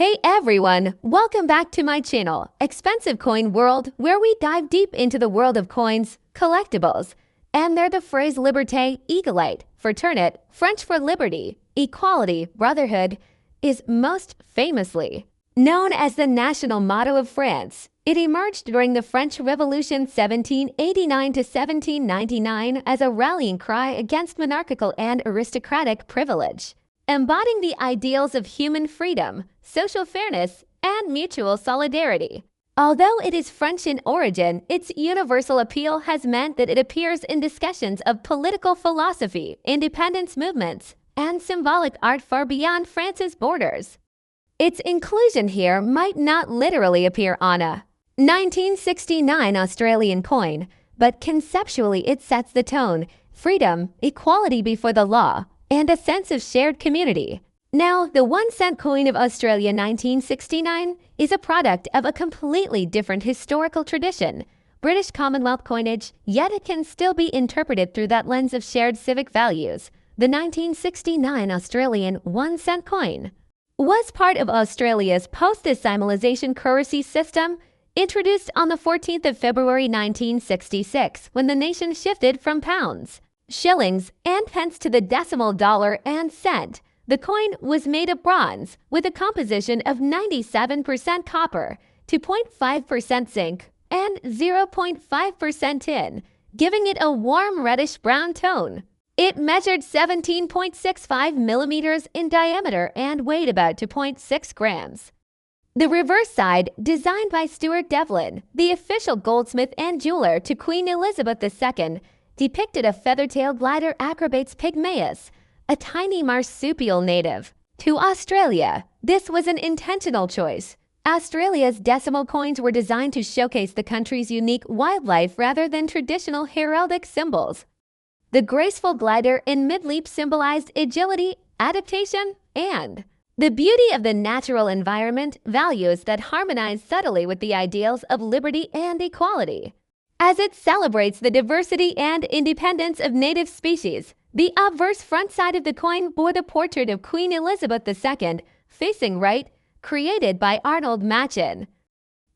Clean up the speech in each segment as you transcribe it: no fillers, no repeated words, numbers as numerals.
Hey everyone, welcome back to my channel, Expensive Coin World, where we dive deep into the world of coins, collectibles, and they're the phrase liberté, égalité, fraternité, French for liberty, equality, brotherhood, is most famously known as the national motto of France. It emerged during the French Revolution 1789 to 1799 as a rallying cry against monarchical and aristocratic privilege, embodying the ideals of human freedom, social fairness, and mutual solidarity. Although it is French in origin, its universal appeal has meant that it appears in discussions of political philosophy, independence movements, and symbolic art far beyond France's borders. Its inclusion here might not literally appear on a 1969 Australian coin, but conceptually it sets the tone: freedom, equality before the law, and a sense of shared community. Now, the 1-cent coin of Australia 1969 is a product of a completely different historical tradition, British Commonwealth coinage, yet it can still be interpreted through that lens of shared civic values. The 1969 Australian 1-cent coin was part of Australia's post-decimalisation currency system, introduced on the 14th of February 1966 when the nation shifted from pounds, shillings, and pence to the decimal dollar and cent. The coin was made of bronze with a composition of 97% copper, 2.5% zinc, and 0.5% tin, giving it a warm reddish-brown tone. It measured 17.65 millimeters in diameter and weighed about 2.6 grams. The reverse side, designed by Stuart Devlin, the official goldsmith and jeweler to Queen Elizabeth II, depicted a feather-tailed glider acrobates pygmaeus, a tiny marsupial native to Australia. This was an intentional choice. Australia's decimal coins were designed to showcase the country's unique wildlife rather than traditional heraldic symbols. The graceful glider in mid-leap symbolized agility, adaptation, and the beauty of the natural environment, values that harmonize subtly with the ideals of liberty and equality. As it celebrates the diversity and independence of native species, the obverse front side of the coin bore the portrait of Queen Elizabeth II, facing right, created by Arnold Machin.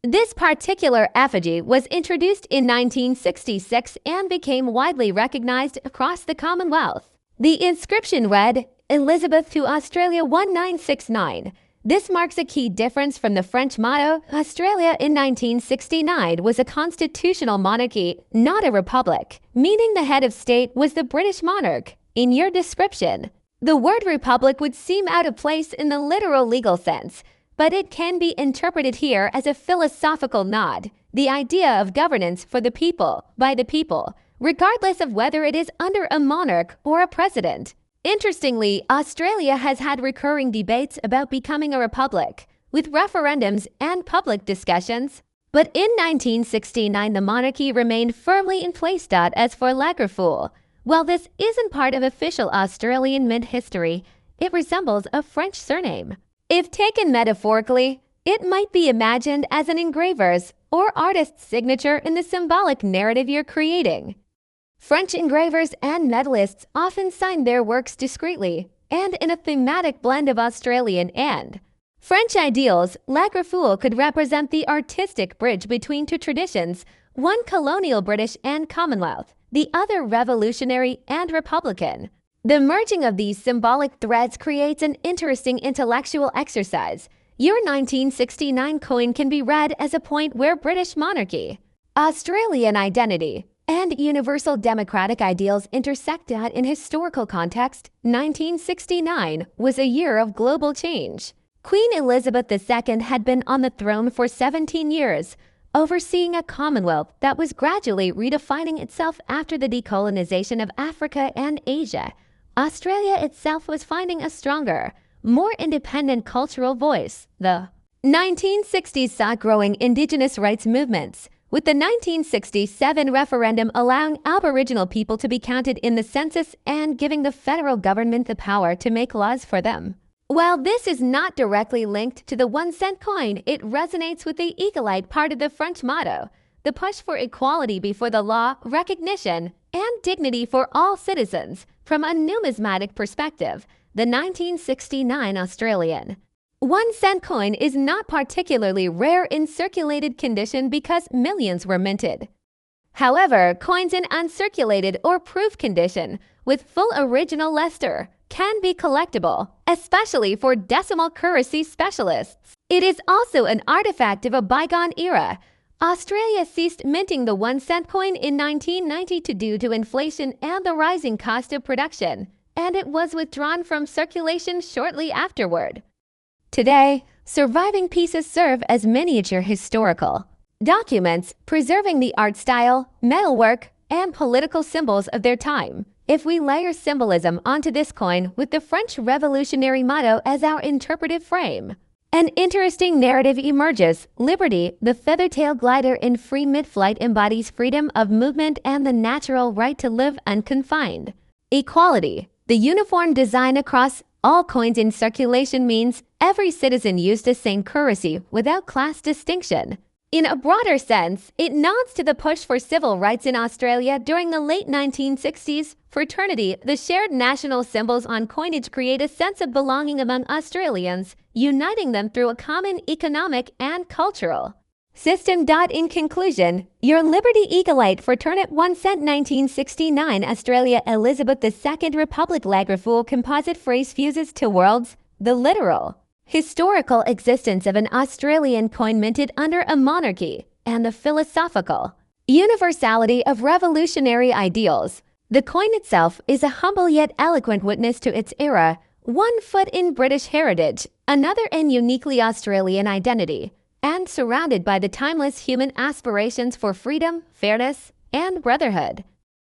This particular effigy was introduced in 1966 and became widely recognized across the Commonwealth. The inscription read, "Elizabeth to Australia 1969. This marks a key difference from the French motto. Australia in 1969 was a constitutional monarchy, not a republic, meaning the head of state was the British monarch. In your description, the word republic would seem out of place in the literal legal sense, but it can be interpreted here as a philosophical nod, the idea of governance for the people, by the people, regardless of whether it is under a monarch or a president." Interestingly, Australia has had recurring debates about becoming a republic, with referendums and public discussions. But in 1969, the monarchy remained firmly in place. As for Lagerfeuille, while this isn't part of official Australian mint history, it resembles a French surname. If taken metaphorically, it might be imagined as an engraver's or artist's signature in the symbolic narrative you're creating. French engravers and medallists often sign their works discreetly and in a thematic blend of Australian and French ideals. Lagerfeuille could represent the artistic bridge between two traditions, one colonial British and Commonwealth, the other revolutionary and republican. The merging of these symbolic threads creates an interesting intellectual exercise. Your 1969 coin can be read as a point where British monarchy, Australian identity, and universal democratic ideals intersect. In historical context, 1969 was a year of global change. Queen Elizabeth II had been on the throne for 17 years, overseeing a commonwealth that was gradually redefining itself after the decolonization of Africa and Asia. Australia itself was finding a stronger, more independent cultural voice. The 1960s saw growing Indigenous rights movements, with the 1967 referendum allowing Aboriginal people to be counted in the census and giving the federal government the power to make laws for them. While this is not directly linked to the 1-cent coin, it resonates with the égalité part of the French motto, the push for equality before the law, recognition, and dignity for all citizens. From a numismatic perspective, the 1969 Australian 1-cent coin is not particularly rare in circulated condition because millions were minted. However, coins in uncirculated or proof condition with full original luster can be collectible, especially for decimal currency specialists. It is also an artifact of a bygone era. Australia ceased minting the 1-cent coin in 1990 due to inflation and the rising cost of production, and it was withdrawn from circulation shortly afterward. Today, surviving pieces serve as miniature historical documents preserving the art style, metalwork, and political symbols of their time. If we layer symbolism onto this coin with the French Revolutionary motto as our interpretive frame, an interesting narrative emerges. Liberty, the feather-tailed glider in free mid-flight, embodies freedom of movement and the natural right to live unconfined. Equality, the uniform design across all coins in circulation means every citizen used the same currency without class distinction. In a broader sense, it nods to the push for civil rights in Australia during the late 1960s. Fraternity, the shared national symbols on coinage create a sense of belonging among Australians, uniting them through a common economic and cultural system. In conclusion, your Liberty Eaglite Fraternate 1-cent 1969 Australia Elizabeth II Republic Lagraful composite phrase fuses two worlds, the literal historical existence of an Australian coin minted under a monarchy and the philosophical universality of revolutionary ideals. The coin itself is a humble yet eloquent witness to its era, one foot in British heritage, another in uniquely Australian identity, and surrounded by the timeless human aspirations for freedom, fairness, and brotherhood.